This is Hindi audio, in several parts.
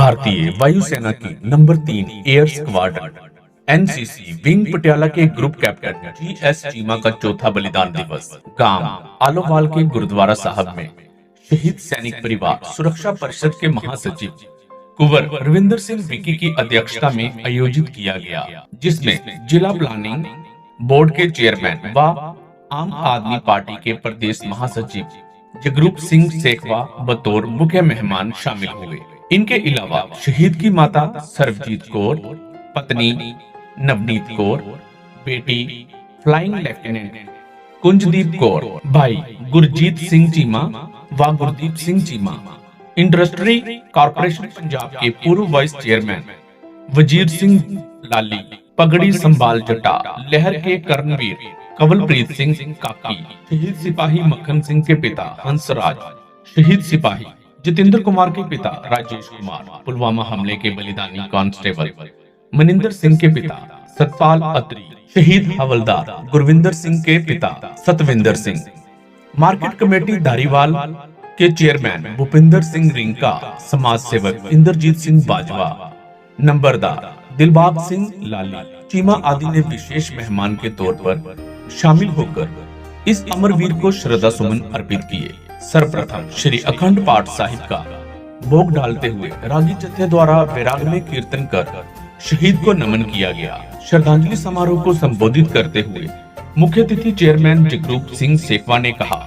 भारतीय वायुसेना की number 3 air squadron NCC wing Patiala के ग्रुप कैप्टन जीएस चीमा का चौथा बलिदान दिवस गांव आलोवाल के गुरुद्वारा साहब में शहीद सैनिक परिवार सुरक्षा परिषद के महासचिव कुंवर रविंदर सिंह विकी की अध्यक्षता में आयोजित किया गया, जिसमें जिला प्लानिंग बोर्ड के चेयरमैन व आम आदमी पार्टी के प्रदेश महासचिव जगरूप सिंह सेखवा बतौर मुख्य मेहमान शामिल हुए। इनके अलावा शहीद की माता सर्वजीत कौर, पत्नी नवनीत कौर, बेटी फ्लाइंग लेफ्टिनेंट कुंजदीप कौर, भाई गुरजीत सिंह चीमा व गुरदीप सिंह चीमा, इंडस्ट्री कॉर्पोरेशन पंजाब के पूर्व वाइस चेयरमैन वजीर सिंह लाली, पगड़ी संभाल जटा लहर के कर्णवीर कंवलप्रीत सिंह काकी, शहीद सिपाही मक्खन सिंह के पिता हंसराज, शहीद सिपाही जितेंद्र कुमार के पिता राजेश कुमार, पुलवामा हमले के बलिदानी कांस्टेबल मनिंदर सिंह के पिता सतपाल अत्री, शहीद हवलदार गुरविंदर सिंह के पिता सतविंदर सिंह, मार्केट कमेटी धारीवाल के चेयरमैन भूपिंदर सिंह रिंका, समाज सेवक इंद्रजीत सिंह बाजवा, नंबरदार दिलबाग सिंह लाली चीमा आदि ने विशेष मेहमान के तौर पर शामिल होकर इस अमरवीर को श्रद्धा सुमन अर्पित किए। सर्वप्रथम श्री अखंड पाठ साहिब का भोग डालते हुए रागी जत्थे द्वारा वैराग्य कीर्तन कर शहीद को नमन किया गया। श्रद्धांजलि समारोह को संबोधित करते हुए मुख्य अतिथि चेयरमैन जगरूप सिंह सेखवा ने कहा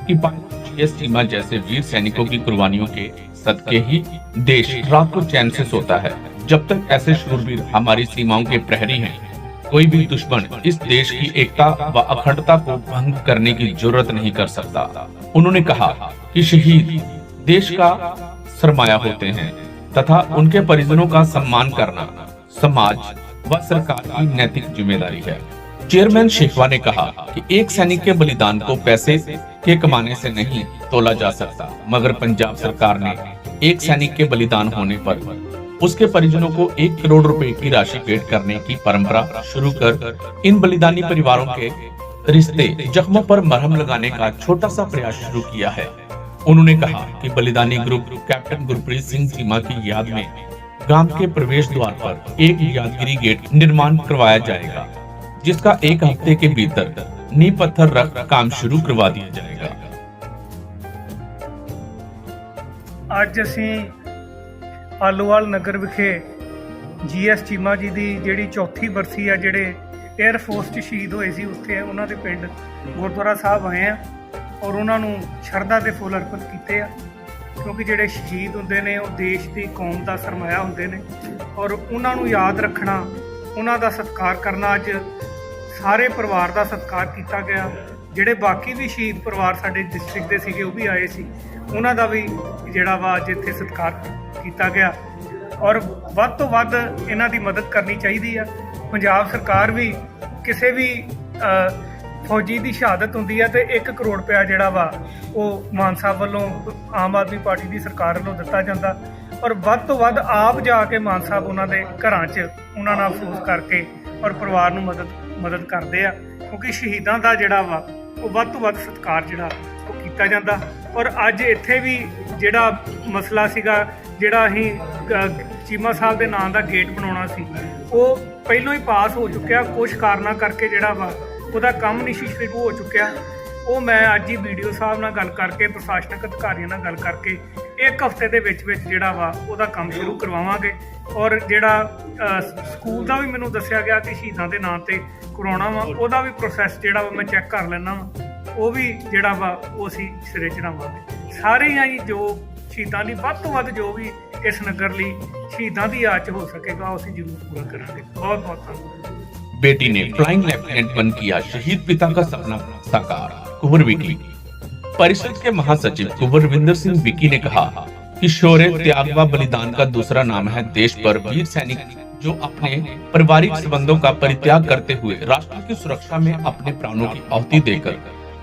कि जीएस चीमा जैसे वीर सैनिकों की कुर्बानियों के सदके ही देश रात को चैन से सोता है। जब तक ऐसे शूरवीर हमारी सीमाओं के प्रहरी हैं, कोई भी दुश्मन इस देश की एकता व अखंडता को भंग करने की जरूरत नहीं कर सकता। उन्होंने कहा कि शहीद देश का सरमाया होते हैं तथा उनके परिजनों का सम्मान करना समाज व सरकार की नैतिक जिम्मेदारी है। चेयरमैन शेखवा ने कहा कि एक सैनिक के बलिदान को पैसे के कमाने से नहीं तोला जा सकता, मगर पंजाब सरकार ने एक सैनिक के बलिदान होने पर उसके परिजनों को 1 करोड़ रुपए की राशि भेंट करने की परंपरा शुरू कर इन बलिदानी परिवारों के रिश्ते जख्मों पर मरहम लगाने का छोटा सा प्रयास शुरू किया है। उन्होंने कहा कि बलिदानी ग्रुप कैप्टन गुरप्रीत सिंह चीमा की याद में गांव के प्रवेश द्वार पर एक यादगिरी गेट निर्माण करवाया जाएगा, जिसका 1 हफ्ते के भीतर नींव पत्थर रख काम शुरू करवा दिया जाएगा। आज ਅਸੀਂ ਆਲੋਵਾਲ ਨਗਰ ਵਿਖੇ ਜੀਐਸ ਚੀਮਾ ਜੀ ਦੀ ਜਿਹੜੀ ਚੌਥੀ ਬਰਸੀ ਆ, ਜਿਹੜੇ 에ਅਰ ਫੋਰਸ 'ਚ ਸ਼ਹੀਦ ਹੋਏ ਸੀ, ਉੱਥੇ ਉਹਨਾਂ ਦੇ ਪਿੰਡ ਗੁਰਦੁਆਰਾ ਸਾਹਿਬ ਆਏ ਆ ਔਰ ਉਹਨਾਂ ਨੂੰ ਸ਼ਰਧਾ ਦੇ ਫੁੱਲ ਅਰਪਿਤ ਕੀਤੇ ਆ, ਕਿਉਂਕਿ ਜਿਹੜੇ ਸ਼ਹੀਦ ਹੁੰਦੇ ਨੇ ਉਹ ਦੇਸ਼ ਦੀ ਕੌਮ ਦਾ ਸਰਮਾਇਆ ਹੁੰਦੇ ਨੇ ਔਰ ਉਹਨਾਂ ਨੂੰ ਯਾਦ ਰੱਖਣਾ, ਉਹਨਾਂ ਦਾ ਸਤਿਕਾਰ ਕਰਨਾ। ਅੱਜ ਸਾਰੇ ਪਰਿਵਾਰ ਦਾ ਸਤਿਕਾਰ ਕੀਤਾ ਗਿਆ। ਜਿਹੜੇ ਬਾਕੀ ਵੀ ਸ਼ਹੀਦ ਪਰਿਵਾਰ ਸਾਡੇ ਡਿਸਟ੍ਰਿਕਟ ਦੇ ਸੀਗੇ ਉਹ ਵੀ ਆਏ ਸੀ, ਉਹਨਾਂ ਦਾ ਵੀ ਜਿਹੜਾ ਵਾ ਅੱਜ ਇੱਥੇ ਸਤਿਕਾਰ ਕੀਤਾ ਗਿਆ ਔਰ ਵੱਧ ਤੋਂ ਵੱਧ ਇਹਨਾਂ ਦੀ ਮਦਦ ਕਰਨੀ ਚਾਹੀਦੀ ਆ। ਪੰਜਾਬ ਸਰਕਾਰ ਵੀ ਕਿਸੇ ਵੀ ਫੌਜੀ ਦੀ ਸ਼ਹਾਦਤ ਹੁੰਦੀ ਹੈ ਤੇ 1 ਕਰੋੜ ਰੁਪਇਆ ਜਿਹੜਾ ਵਾ ਉਹ ਮਾਨ ਸਾਹਿਬ ਵੱਲੋਂ ਆਮ ਆਦਮੀ ਪਾਰਟੀ ਦੀ ਸਰਕਾਰ ਵੱਲੋਂ ਦਿੱਤਾ ਜਾਂਦਾ ਔਰ ਵੱਧ ਤੋਂ ਵੱਧ ਆਪ ਜਾ ਕੇ ਮਾਨ ਸਾਹਿਬ ਉਹਨਾਂ ਦੇ ਘਰਾਂ 'ਚ ਉਹਨਾਂ ਨਾਲ ਅਫਸੋਸ ਕਰਕੇ ਔਰ ਪਰਿਵਾਰ ਨੂੰ ਮਦਦ ਕਰਦੇ ਆ, ਕਿਉਂਕਿ ਸ਼ਹੀਦਾਂ ਦਾ ਜਿਹੜਾ ਵਾ ਉਹ ਵੱਧ ਤੋਂ ਵੱਧ ਸਤਿਕਾਰ ਜਿਹੜਾ ਉਹ ਕੀਤਾ ਜਾਂਦਾ। ਔਰ ਅੱਜ ਇੱਥੇ ਵੀ ਜਿਹੜਾ ਮਸਲਾ ਸੀਗਾ, ਜਿਹੜਾ ਅਸੀਂ ਚੀਮਾ ਸਾਹਿਬ ਦੇ ਨਾਂ ਦਾ ਗੇਟ ਬਣਾਉਣਾ ਸੀ, ਉਹ ਪਹਿਲਾਂ ਹੀ ਪਾਸ ਹੋ ਚੁੱਕਿਆ। ਕੁਝ ਕਾਰਨਾਂ ਕਰਕੇ ਜਿਹੜਾ ਵਾ ਉਹਦਾ ਕੰਮ ਨਹੀਂ ਸੀ ਸ਼ੁਰੂ ਹੋ ਚੁੱਕਿਆ। ਉਹ ਮੈਂ ਅੱਜ ਹੀ ਵੀਡੀਓ ਸਾਹਿਬ ਨਾਲ ਗੱਲ ਕਰਕੇ, ਪ੍ਰਸ਼ਾਸਨਿਕ ਅਧਿਕਾਰੀਆਂ ਨਾਲ ਗੱਲ ਕਰਕੇ 1 ਹਫ਼ਤੇ ਦੇ ਵਿੱਚ ਜਿਹੜਾ ਵਾ ਉਹਦਾ ਕੰਮ ਸ਼ੁਰੂ ਕਰਵਾਵਾਂਗੇ ਔਰ ਜਿਹੜਾ ਸਕੂਲ ਦਾ ਵੀ ਮੈਨੂੰ ਦੱਸਿਆ ਗਿਆ ਕਿ ਸ਼ਹੀਦਾਂ ਦੇ ਨਾਂ ਤੇ ਕਰਵਾਉਣਾ ਵਾ, ਉਹਦਾ ਵੀ ਪ੍ਰੋਸੈਸ ਜਿਹੜਾ ਵਾ ਮੈਂ ਚੈੱਕ ਕਰ ਲੈਣਾ ਵਾ, ਉਹ ਵੀ ਜਿਹੜਾ ਵਾ ਉਹ ਅਸੀਂ ਸਿਰੇ ਚੜਾਵਾਂਗੇ। ਸਾਰੇ ਹੀ ਜੋ ਸ਼ਹੀਦਾਂ ਦੀ ਵੱਧ ਤੋਂ ਵੱਧ ਜੋ ਵੀ ਇਸ ਨਗਰ ਲਈ ਸ਼ਹੀਦਾਂ ਦੀ ਯਾਦ 'ਚ ਹੋ ਸਕੇਗਾ ਉਹ ਅਸੀਂ ਜ਼ਰੂਰ ਪੂਰਾ ਕਰਾਂਗੇ। बहुत बहुत धन्यवाद। बेटी ने फ्लाइंग लेफ्टिनेंट बन किया शहीद पिता का सपना साकार। कुंवर विकी परिषद के महासचिव कुंवर रविंदर सिंह विकी ने कहा कि शौर्य, त्याग व बलिदान का दूसरा नाम है देश पर वीर सैनिक जो अपने पारिवारिक संबंधों का परित्याग करते हुए राष्ट्र की सुरक्षा में अपने प्राणों की आहुति देकर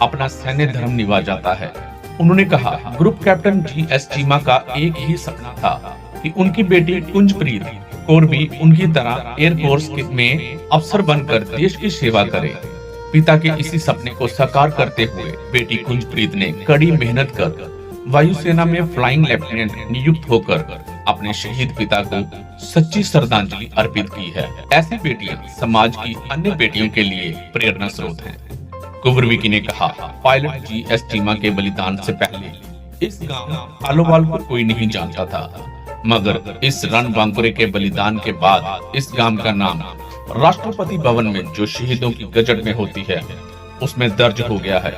अपना सैन्य धर्म निभा जाता है। उन्होंने कहा ग्रुप कैप्टन जीएस चीमा का एक ही सपना था कि उनकी बेटी कुंजप्रीत कौर भी उनकी तरह एयरफोर्स में अफसर बनकर देश की सेवा करे। पिता के इसी सपने को साकार करते हुए बेटी कुंजप्रीत ने कड़ी मेहनत कर वायुसेना में फ्लाइंग लेफ्टिनेंट नियुक्त होकर अपने शहीद पिता को सच्ची श्रद्धांजलि अर्पित की है। ऐसी बेटियां समाज की अन्य बेटियों के लिए प्रेरणा स्रोत हैं। कुंवर विकी ने कहा, पायलट जीएस चीमा के बलिदान से पहले इस गांव आलोवाल को कोई नहीं जानता था, मगर इस रणबांकुरे के बलिदान के बाद इस गांव का नाम राष्ट्रपति भवन में जो शहीदों की गजट में होती है उसमें दर्ज हो गया है,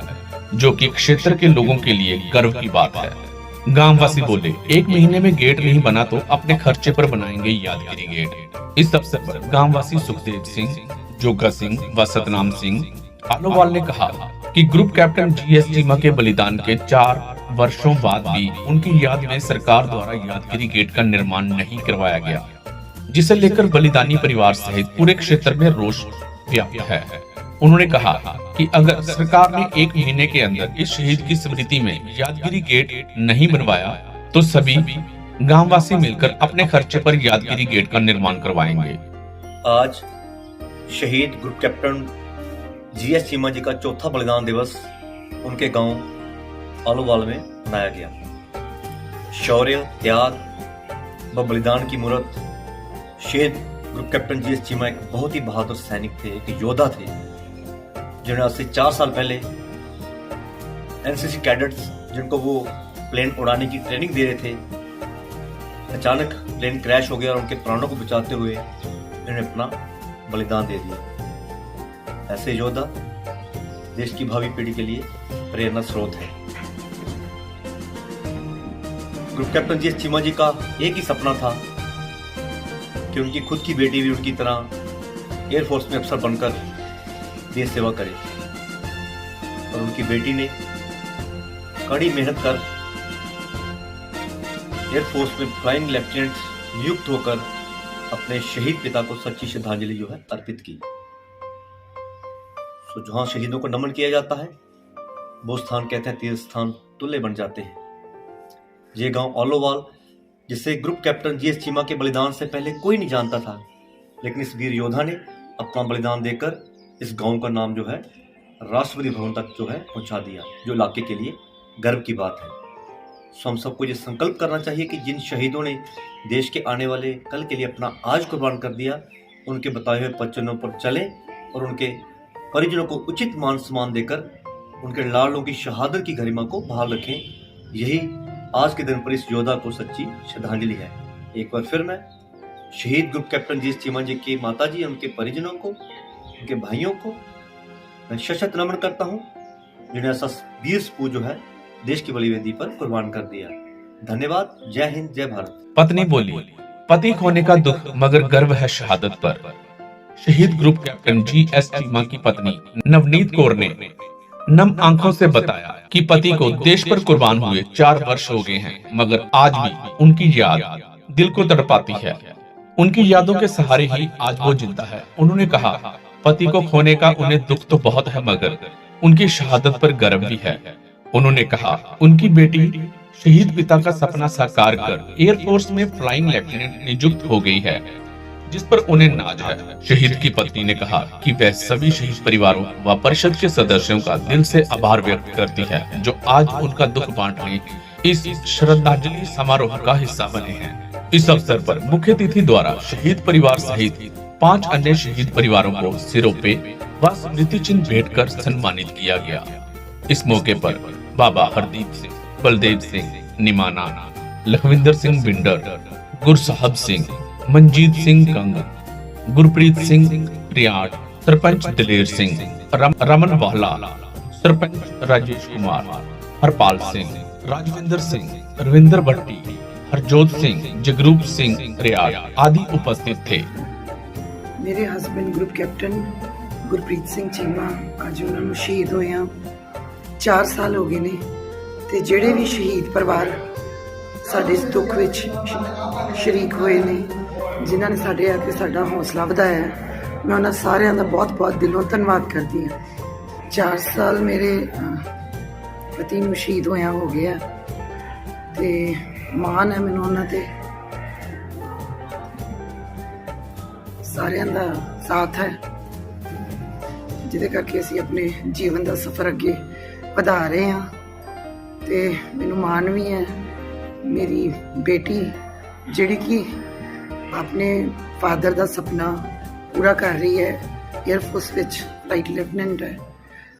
जो कि क्षेत्र के लोगों के लिए गर्व की बात है। गांववासी बोले, 1 महीने में गेट नहीं बना तो अपने खर्चे पर बनाएंगे यादगिरी गेट। इस अवसर पर गांववासी सुखदेव सिंह, जोगा सिंह व सतनाम सिंह आलोवाल ने कहा कि ग्रुप कैप्टन जीएस चीमा के बलिदान के 4 वर्षों बाद भी उनकी याद में सरकार द्वारा यादगिरी गेट का निर्माण नहीं करवाया गया, जिसे लेकर बलिदानी परिवार सहित पूरे क्षेत्र में रोष व्याप्त है। उन्होंने कहा कि अगर सरकार ने 1 महीने के अंदर इस शहीद की स्मृति में यादगिरी गेट नहीं बनवाया तो सभी गांववासी मिलकर अपने खर्चे पर यादगिरी गेट का निर्माण करवाएंगे। आज शहीद ग्रुप कैप्टन जीएस चीमा जी का चौथा बलिदान दिवस उनके गांव आलोवाल में मनाया गया। शौर्य, त्याग व बलिदान की मूर्त शहीद ग्रुप कैप्टन जीएस चीमा एक बहुत ही बहादुर सैनिक थे, एक योद्धा थे, जिन्होंने आज से 4 साल पहले एनसीसी कैडेट्स जिनको वो प्लेन उड़ाने की ट्रेनिंग दे रहे थे, अचानक प्लेन क्रैश हो गया और उनके प्राणों को बचाते हुए इन्होंने अपना बलिदान दे दिया। ऐसे योद्धा देश की भावी पीढ़ी के लिए प्रेरणा स्रोत है। ग्रुप कैप्टन जीएस चीमा जी का एक ही सपना था कि उनकी खुद की बेटी भी उनकी तरह एयरफोर्स में अफसर बनकर देश सेवा करे, और उनकी बेटी ने कड़ी मेहनत कर एयरफोर्स में फ्लाइंग लेफ्टिनेंट नियुक्त होकर अपने शहीद पिता को सच्ची श्रद्धांजलि जो है अर्पित की। तो जहां शहीदों को नमन किया जाता है वो स्थान कहते हैं तीर्थ स्थान तुल्य बन जाते हैं। ये गांव आलोवाल, जिसे ग्रुप कैप्टन जीएस चीमा के बलिदान से पहले कोई नहीं जानता था, लेकिन इस वीर योद्धा ने अपना बलिदान देकर इस गांव का नाम जो है राष्ट्रपति भवन तक जो है पहुंचा दिया, जो इलाके के लिए गर्व की बात है। सो हम सबको ये संकल्प करना चाहिए कि जिन शहीदों ने देश के आने वाले कल के लिए अपना आज कुर्बान कर दिया, उनके बताए हुए वचनों पर चलें और उनके परिजनों को उचित मान सम्मान देकर उनके लाडलों की शहादत की गरिमा को बहाल रखें। यही आज के दिन पर इस योद्धा को सच्ची श्रद्धांजलि है। एक बार फिर मैं शहीद ग्रुप कैप्टन जीएस चीमा जी की माता जी, उनके परिजनों को, उनके भाइयों को मैं शत नमन करता हूँ, जिन्हें ऐसा वीर सपूत जो है देश की बलिवेदी पर कुर्बान कर दिया। धन्यवाद। जय हिंद, जय भारत। पत्नी बोली, पति खोने का दुख मगर गर्व है शहादत पर। शहीद ग्रुप कैप्टन जीएस चीमा की पत्नी नवनीत कौर ने नम आंखों से बताया कि पति को देश पर कुर्बान हुए 4 वर्ष हो गए हैं, मगर आज भी उनकी याद दिल को तड़पाती है। उनकी यादों के सहारे ही आज वो जिंदा है। उन्होंने कहा, पति को खोने का उन्हें दुख तो बहुत है, मगर उनकी शहादत पर गर्व भी है। उन्होंने कहा, उनकी बेटी शहीद पिता का सपना साकार कर एयरफोर्स में फ्लाइंग लेफ्टिनेंट नियुक्त हो गई है, जिस पर उन्हें नाज है। शहीद की पत्नी ने कहा कि वह सभी शहीद परिवारों व परिषद के सदस्यों का दिल से आभार व्यक्त करती है, जो आज उनका दुख बांटने इस श्रद्धांजलि समारोह का हिस्सा बने हैं। इस अवसर पर मुख्य अतिथि द्वारा शहीद परिवार सहित 5 अन्य शहीद परिवारों को सिरोपे व स्मृति चिन्ह भेंट कर सम्मानित किया गया। इस मौके पर बाबा हरदीप सिंह, बलदेव सिंह निमाना, लखविंदर सिंह बिंडर, गुरसाहब सिंह, मनजीत सिंह कंग, गुरप्रीत सिंह रियाड़, सरपंच दिलेर सिंह, रमन वाला, सरपंच राजेश कुमार, हरपाल सिंह, राजविंदर सिंह, रविंदर भट्टी, हरजोत सिंह, जगरूप सिंह रियाड़ आदि उपस्थित थे। मेरे husband group captain Gurpreet Singh Cheema ਅੱਜ ਉਹਨਾਂ ਨੂੰ ਸ਼ਹੀਦ ਹੋਇਆ 4 ਸਾਲ ਹੋ ਗਏ ਨੇ, ਤੇ ਜਿਹੜੇ ਵੀ ਸ਼ਹੀਦ ਪਰਿਵਾਰ ਸਾਡੇ ਇਸ ਦੁੱਖ ਵਿੱਚ ਸ਼ਰੀਕ ਹੋਏ ਨੇ, ਜਿਨ੍ਹਾਂ ਨੇ ਸਾਡੇ ਆ ਕੇ ਸਾਡਾ ਹੌਸਲਾ ਵਧਾਇਆ, ਮੈਂ ਉਹਨਾਂ ਸਾਰਿਆਂ ਦਾ ਬਹੁਤ ਦਿਲੋਂ ਧੰਨਵਾਦ ਕਰਦੀ ਹਾਂ। 4 ਸਾਲ ਮੇਰੇ ਪਤੀ ਨੂੰ ਸ਼ਹੀਦ ਹੋਇਆ ਹੋ ਗਿਆ, ਤੇ ਮਾਣ ਹੈ ਮੈਨੂੰ ਉਹਨਾਂ ਤੇ। ਸਾਰਿਆਂ ਦਾ ਸਾਥ ਹੈ, ਜਿਹਦੇ ਕਰਕੇ ਅਸੀਂ ਆਪਣੇ ਜੀਵਨ ਦਾ ਸਫ਼ਰ ਅੱਗੇ ਵਧਾ ਰਹੇ ਹਾਂ, ਤੇ ਮੈਨੂੰ ਮਾਣ ਵੀ ਹੈ। ਮੇਰੀ ਬੇਟੀ ਜਿਹੜੀ ਕਿ ਆਪਣੇ ਫਾਦਰ ਦਾ ਸੁਪਨਾ ਪੂਰਾ ਕਰ ਰਹੀ ਹੈ। 에ਅਰਫੋਰਸ ਵਿੱਚ ਫਲਾਈਟ ਲੈਫਟੀਨੈਂਟ ਹੈ।